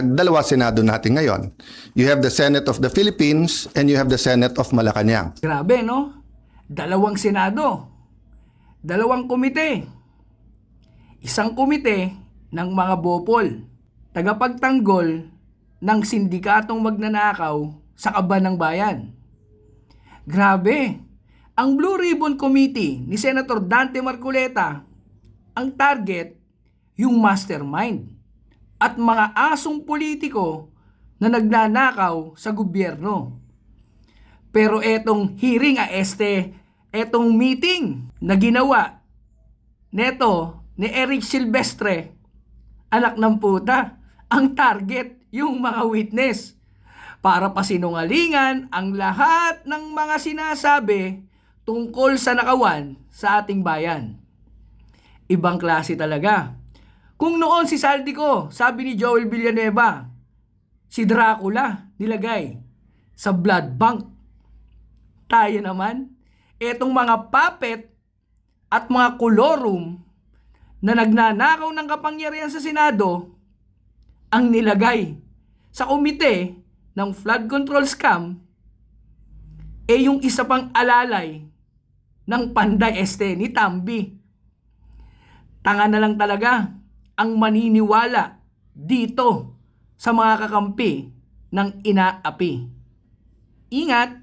Dalawa Senado natin ngayon. You have the Senate of the Philippines and you have the Senate of Malacanang. Grabe, no? Dalawang Senado. Dalawang komite. Isang komite ng mga bopol. Tagapagtanggol ng sindikatong magnanakaw sa kaban ng bayan. Grabe. Ang Blue Ribbon Committee ni Senator Dante Marcoleta, ang target, yung mastermind at mga asong politiko na nagnanakaw sa gobyerno. Pero etong hearing etong meeting na ginawa neto ni Eric Silvestre, anak ng puta, ang target yung mga witness para pasinungalingan ang lahat ng mga sinasabi tungkol sa nakawan sa ating bayan. Ibang klase talaga. Kung noon si Saldico, sabi ni Joel Villanueva, si Dracula nilagay sa blood bank. Tayo naman, etong mga puppet at mga kolorum na nagnanakaw ng kapangyarihan sa Senado ang nilagay sa komite ng flood control scam yung isa pang alalay ng Panday ni Tambi. Tanga na lang talaga ang maniniwala dito sa mga kakampi ng inaapi. Ingat!